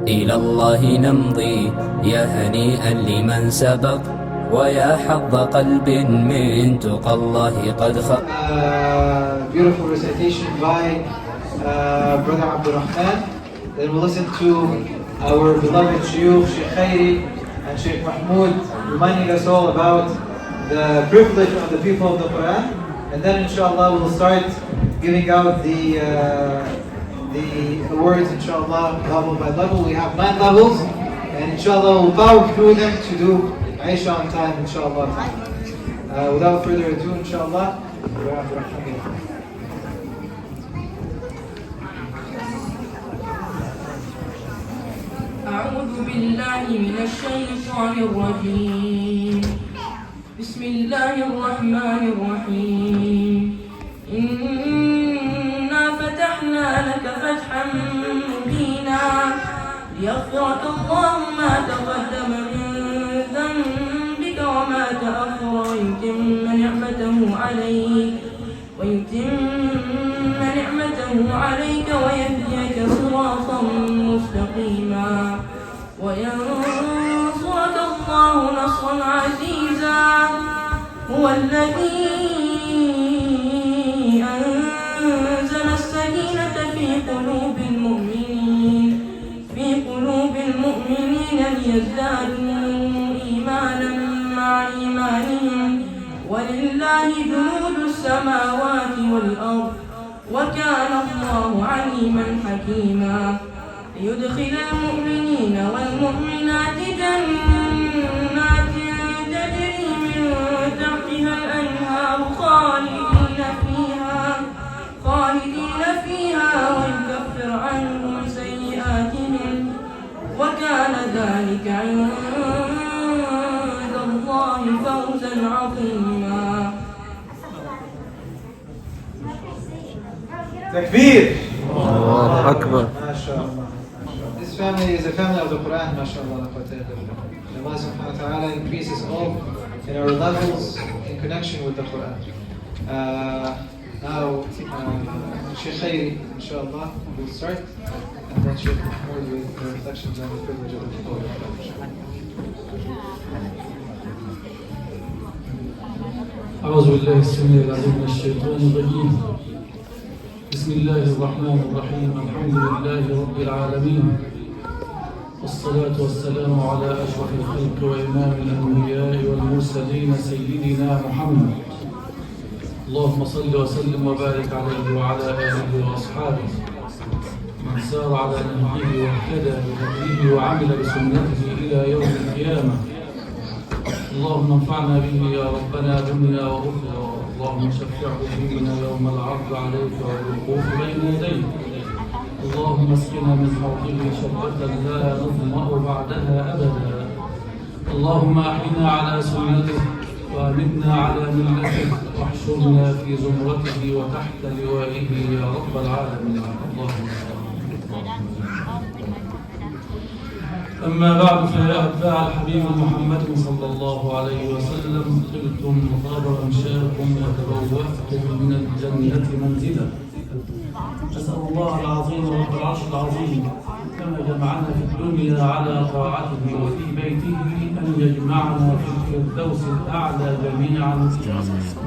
إلى الله نمضي يا هنيئا لمن سبق ويا حظ قلب من تقى الله قد خلق. Beautiful recitation by Brother Abdul Rahman. Then we'll listen to our beloved Shaykh Khairi and Shaykh Mahmoud reminding us all about the privilege of the people of the Quran. And then inshallah we'll start giving out the awards inshallah level by level. We have 9 levels and inshallah we'll power through them to do Aisha on time inshallah. Without further ado inshallah, أعوذ بالله من الشيطان الرجيم. بسم الله الرحمن الرحيم. إنا فتحنا لك فتحا مبينا ليغفر لك الله ما تقدم من ذنبك وما تأخر ويتم نعمته عليك ويهديك صراطا مستقيما وينصرك الله نصرا عزيزا. هو الذي أنزل السكينة في قلوب المؤمنين ليزدادوا إيمانا مع إيمانهم ولله جنود السماوات والأرض وكان الله عليما حكيما. ليدخل المؤمنين والمؤمنات جنات تجري من تحتها الأنهار خالدين فيها ويكفر عنهم سيئاتهم وكان ذلك عند الله فوزا عظيما. Takbir! Allahu Akbar. MashaAllah. This family is a family of the Quran, MashaAllah. And Allah subhanahu wa ta'ala increases all in our levels in connection with the Quran. Now, Shaykh Khairi, inshallah, will start, and then Shaykh Mahmoud with the reflections on the privilege of the Quran. أعوذ بالله السميع العليم من الشيطان الرجيم. بسم الله الرحمن الرحيم. الحمد لله رب العالمين والصلاة والسلام على أشرف الخلق وإمام الأنبياء والمرسلين سيدنا محمد. اللهم صل وسلم وبارك عليه وعلى آله وأصحابه من سار على نهجه واهتدى بهديه وعمل بسنته إلى يوم القيامة. اللهم انفعنا به يا ربنا دنيا وأخرى. اللهم شفعه فينا يوم العرض عليك والوقوف بين يديك. اللهم اسقنا من حوضه شربة لا نظمأ بعدها أبدا. اللهم أحينا على سنته وأمتنا على ملته واحشرنا في زمرته وتحت لوائه يا رب العالمين. اللهم أما بعد فيا أتباع الحبيب محمد صلى الله عليه وسلم طبتم وطاب ممشاكم وتبوأتم من الجنة منزلا. أسأل الله العظيم رب العرش العظيم كما جمعنا في الدنيا على طاعته وفي بيته أن يجمعنا في الفردوس الأعلى جميعا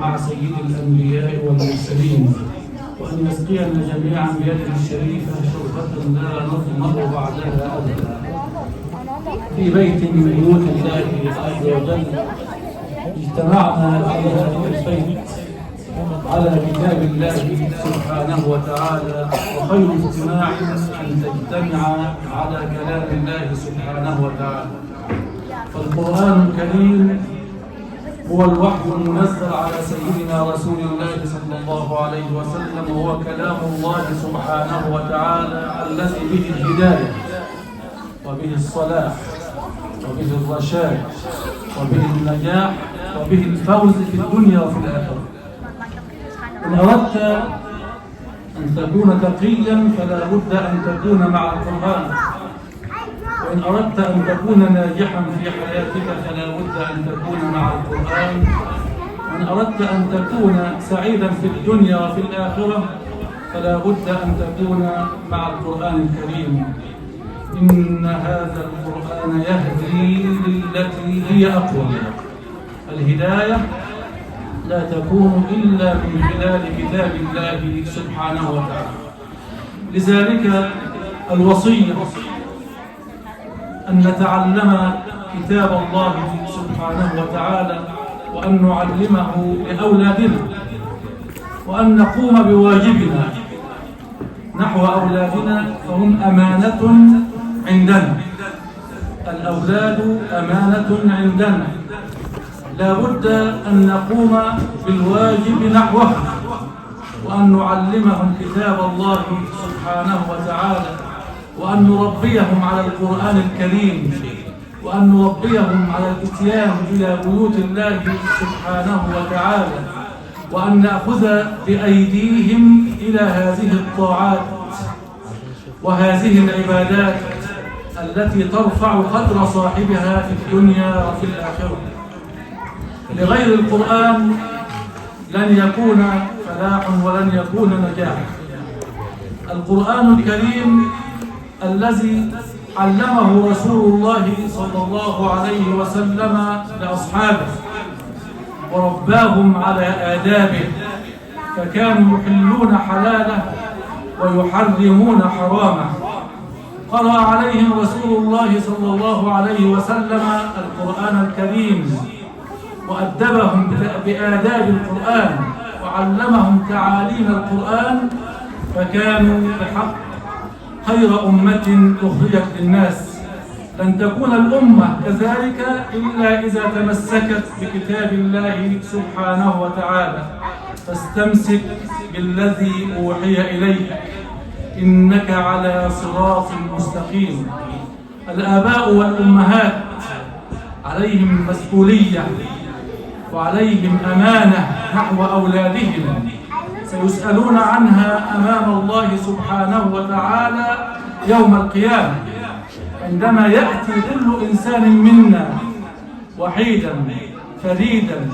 مع سيد الأنبياء والمرسلين وأن يسقينا جميعا بيده الشريفة شربة لا نظمأ بعدها أبدا في بيت من بيوت الله عز وجل. اجتمعنا في هذا البيت على كتاب الله سبحانه وتعالى وخير اجتماع أن تجتمع على كلام الله سبحانه وتعالى. فالقرآن الكريم هو الوحي المنزل على سيدنا رسول الله صلى الله عليه وسلم وهو كلام الله سبحانه وتعالى الذي به الهداية وبه الصلاح وبه الرشاد وبه النجاح وبه الفوز في الدنيا وفي الآخرة. إن أردت أن تكون تقيا فلا بد أن تكون مع القرآن، وإن أردت أن تكون ناجحا في حياتك فلا بد أن تكون مع القرآن، وإن أردت أن تكون سعيدا في الدنيا وفي الآخرة فلا بد أن تكون مع القرآن الكريم. إن هذا القرآن يهدي للتي هي أقوم. الهداية لا تكون إلا من خلال كتاب الله سبحانه وتعالى. لذلك الوصية أن نتعلم كتاب الله سبحانه وتعالى، وأن نعلمه لأولادنا، وأن نقوم بواجبنا نحو أولادنا، فهم أمانة عندنا. الأولاد أمانة عندنا، لا بد أن نقوم بالواجب نحوهم، وأن نعلمهم كتاب الله سبحانه وتعالى، وأن نربيهم على القرآن الكريم، وأن نربيهم على الاتيان إلى بيوت الله سبحانه وتعالى، وأن نأخذ بأيديهم إلى هذه الطاعات وهذه العبادات التي ترفع قدر صاحبها في الدنيا وفي الآخرة. لغير القرآن لن يكون فلاح ولن يكون نجاح. القرآن الكريم الذي علمه رسول الله صلى الله عليه وسلم لأصحابه ورباهم على آدابه، فكانوا يحلون حلاله ويحرمون حرامه. قرأ عليهم رسول الله صلى الله عليه وسلم القرآن الكريم، وأدبهم بآداب القرآن، وعلمهم تعاليم القرآن، فكانوا بحق خير أمة أخرجت للناس. لن تكون الأمة كذلك إلا إذا تمسكت بكتاب الله سبحانه وتعالى. فاستمسك بالذي أوحي إليك إنك على صراط مستقيم. الآباء والأمهات عليهم مسؤولية وعليهم أمانة نحو أولادهم، سيسألون عنها أمام الله سبحانه وتعالى يوم القيامة، عندما يأتي كل إنسان منا وحيدا فريدا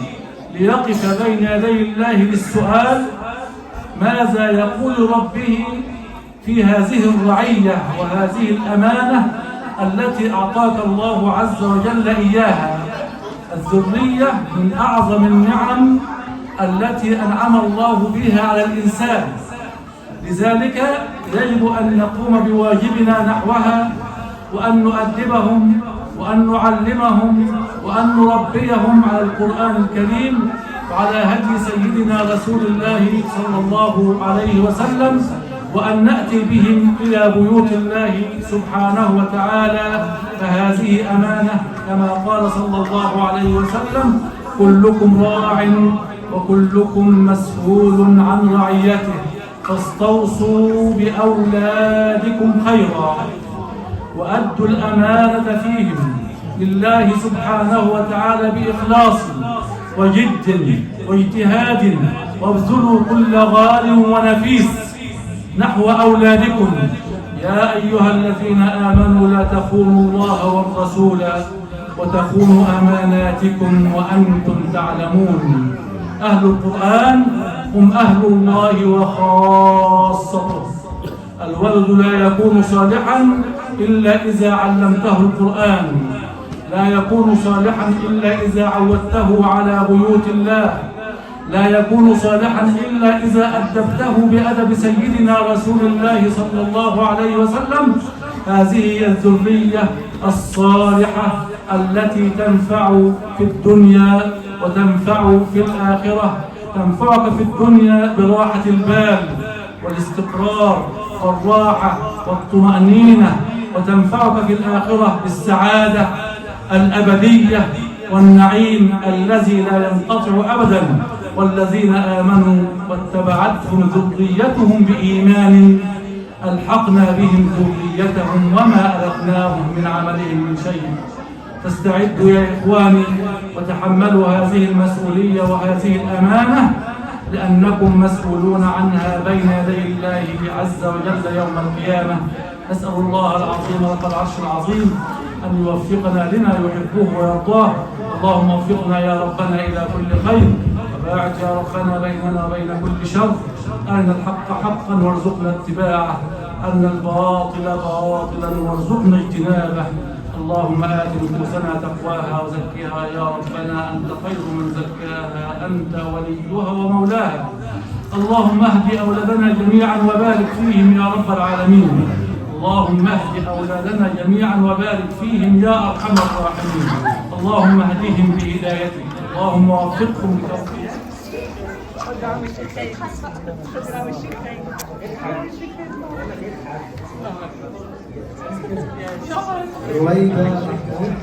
ليقف بين يدي الله للسؤال ماذا يقول ربه في هذه الرعية وهذه الأمانة التي أعطاك الله عز وجل إياها. الذرية من أعظم النعم التي أنعم الله بها على الإنسان، لذلك يجب أن نقوم بواجبنا نحوها، وأن نؤدبهم وأن نعلمهم وأن نربيهم على القرآن الكريم وعلى هدي سيدنا رسول الله صلى الله عليه وسلم، وأن نأتي بهم إلى بيوت الله سبحانه وتعالى. فهذه أمانة كما قال صلى الله عليه وسلم: كلكم راع وكلكم مسؤول عن رعيته، فاستوصوا بأولادكم خيرا، وأدوا الأمانة فيهم لله سبحانه وتعالى بإخلاص وجد واجتهاد، وابذلوا كل غال ونفيس نحو أولادكم. يا أيها الذين آمنوا لا تخونوا الله والرسول وتخونوا أماناتكم وأنتم تعلمون. أهل القرآن هم أهل الله وخاصته. الولد لا يكون صالحا إلا إذا علمته القرآن، لا يكون صالحا إلا إذا عودته على بيوت الله، لا يكون صالحا إلا إذا أدبته بأدب سيدنا رسول الله صلى الله عليه وسلم. هذه هي الذرية الصالحة التي تنفع في الدنيا وتنفع في الآخرة. تنفعك في الدنيا براحة البال والاستقرار والراحة والطمأنينة، وتنفعك في الآخرة بالسعادة الأبدية والنعيم الذي لا ينقطع أبدا. والذين آمنوا واتبعتهم ذريتهم بإيمان ألحقنا بهم ذريتهم وما ألتناهم من عملهم من شيء. فاستعدوا يا إخواني وتحملوا هذه المسؤولية وهذه الأمانة، لأنكم مسؤولون عنها بين يدي الله عز وجل يوم القيامة. نسأل الله العظيم رب العرش العظيم أن يوفقنا لما يحبه ويرضاه. اللهم وفقنا يا ربنا إلى كل خير، وباعد يا ربنا بيننا وبين كل شر. أرنا الحق حقا وارزقنا اتباعه، أن الباطل باطلا وارزقنا اجتنابه. اللهم آت نفوسنا تقواها وزكها يا ربنا أنت خير من زكاها أنت وليها ومولاها. اللهم اهد أولادنا جميعا وبارك فيهم يا رب العالمين. اللهم اهد أولادنا جميعا وبارك فيهم يا أرحم الراحمين. اللهم اهدهم بهدايتك، اللهم وفقهم بتوفيقك. رويدة محمود.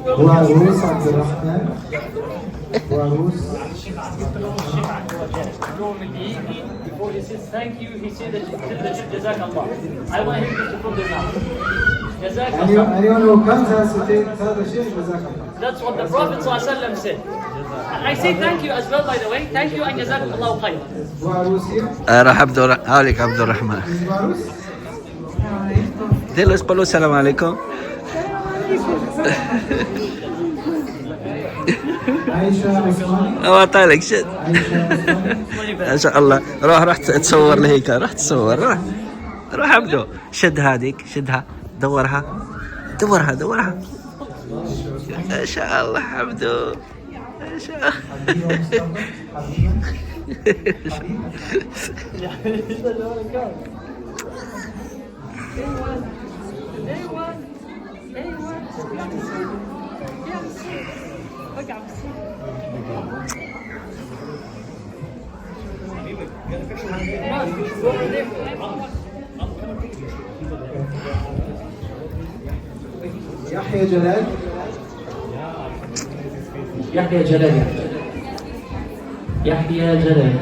وعروس عبد الرحمن. وعروس. Before he says thank you, he said that Jazakallah. I want him to put it now. Jazakallah. Anyone who comes has to take هذا الشيء Jazakallah. That's what the Prophet ﷺ said. I say thank you as well, by the way. Thank you and Jazakallah khair. وعروس here. راح هاوليك عبد الرحمن. وعروس. ديلوس قولوا السلام عليكم. عائشة عثماني. أعطالك شد. عائشة عثماني. ما شاء الله. روح تصور لهيك، روح تصور، روح عبدو. شد هذيك، شدها، دورها. ما شاء الله عبدو. ما شاء الله. يحيى جلال. يحيى جلال. يحيى جلال.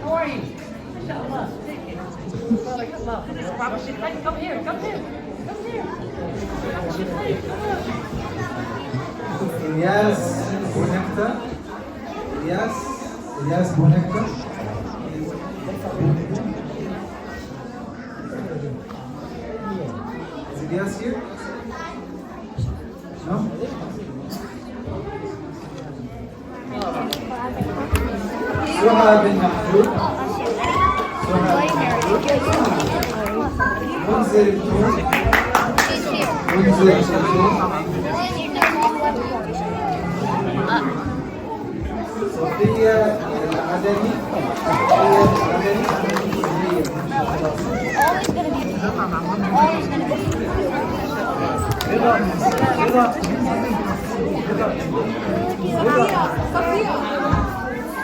How are you? Inshallah. Come here. إلياس بونكتا. إلياس بونكتا. Is Ilyas here? No? سهى بن محمود. منزل التون. صفية العدني.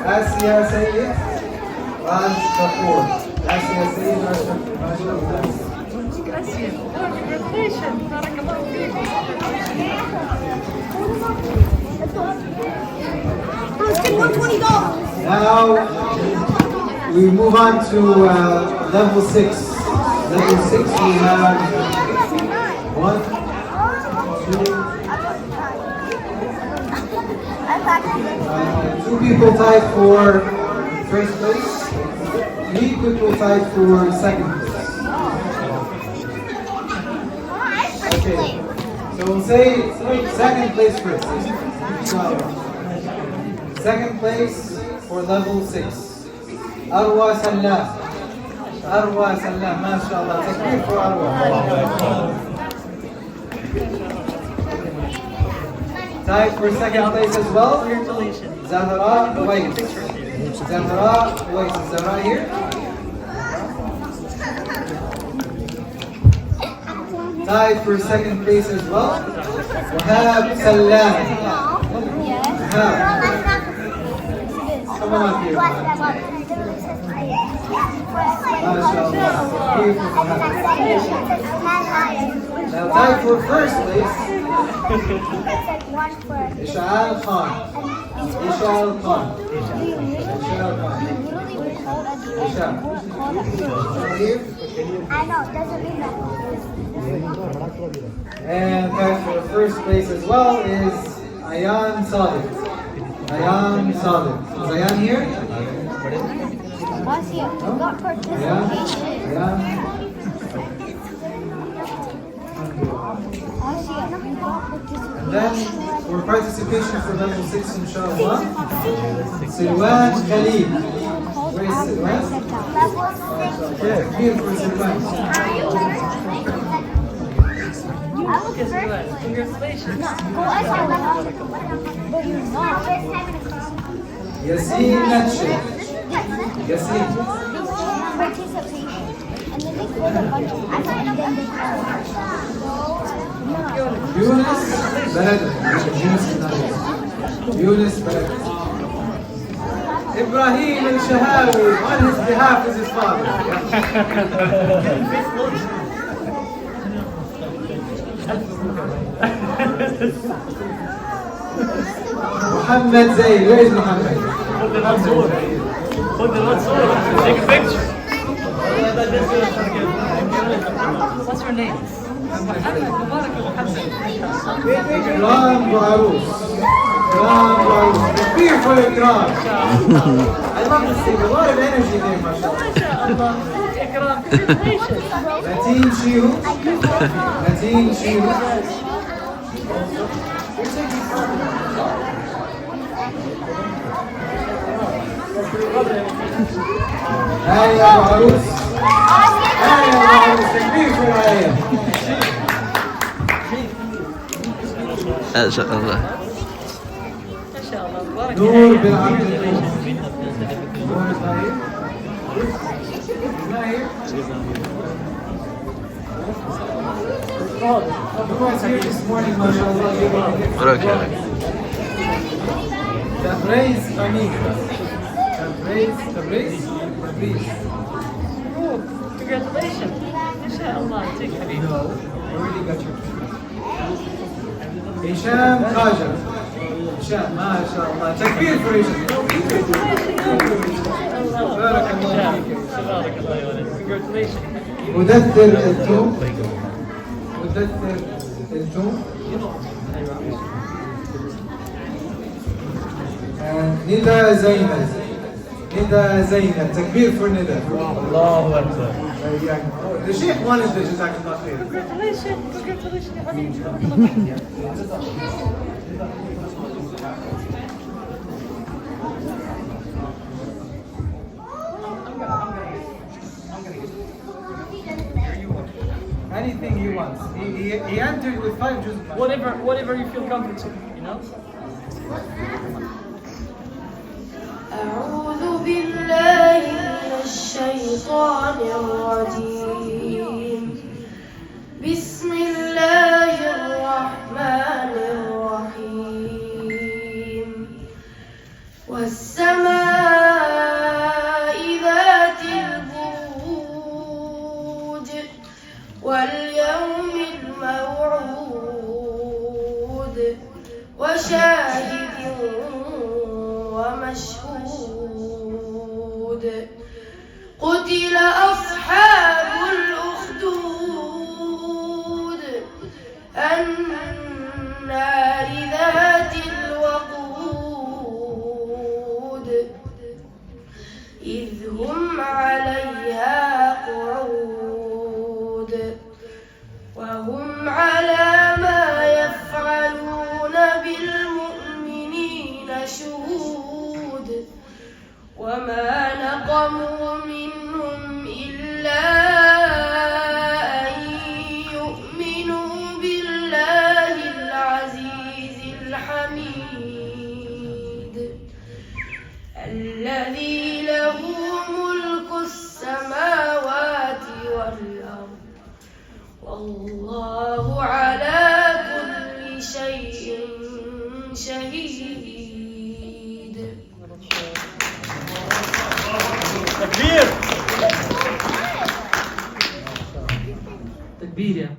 آسيا سيد راج كابور. آسيا سيد راج كابور. Now we move on to level 6. Level 6 we have 1, 2 people tied for first place, 3 people tied for second place. Okay, so we'll say second place first. Second place for level 6. Arwa Salah. MashaAllah. Takbir for Arwa. Tied for second place as well. Zahra Uwais. Zahra here. Tied for second place as well. Wahab Salam. Come on up here. Now tied for first place. Isha'al Khan. Hisham. I know, doesn't mean that. And tied for the first place as well is Ayan Sadiq. Ayan Sadiq. Is Ayan here? Marcia, you got participation. Ayan. Marcia, you got And then for participation for level 6 inshallah, Silwan Khalid. Where is Silwan? Yeah, here for Silwan. I was first. Congratulations. No, go outside. But you're not. Yasin Natche. Yasin. Participation. And then they pulled a bunch of and then they Yunus Baladwi. Yunus is not here. Yunus Baladwi. Ibrahim al-Shahawi, on his behalf is his father. Muhammad Zayd, where is Muhammad? Take a picture. What's your name? Ikram Barus. Ikram Barus. Prepare for Ikram. I love this thing, a lot of energy there, mashallah. Nateen Shiu. Nateen Shiu. آية وعروس. آية وعروس. تكبير في الآية. ما شاء الله. نور بن عبد القدوس. نور طيب. Who was here this morning, mashallah? بركة. Tabriz Amin. Tabriz. Oh, congratulations. Inshallah. Take it. You already got your Hisham Khaja. Hisham, mashallah. Takbir for Hisham. Barakallah. Congratulations. مدثر التوم. مدثر التوم. ندى زينب. ندى زينب. تكبير for ندى. الله أكبر. The Sheikh wanted to جزاك الله خير. Congratulations, يا حبيبي. Anything he wants. He entered with 5 juz. Whatever you feel comfortable, you know? أعوذ بالله من الشيطان الرجيم بسم الله الرحمن الرحيم والسماء ذات البروج واليوم الموعود وشاهد ومشهود قتل أصحاب الأخدود النار ذات الوقود إذ هم عليها قعود وهم على ما يفعلون بالمؤمنين شهود وما نقموا منهم إلا أن يؤمنوا بالله العزيز الحميد الذي له ملك السماوات والأرض والله على كل شيء شهيد. تكبير. تكبير يا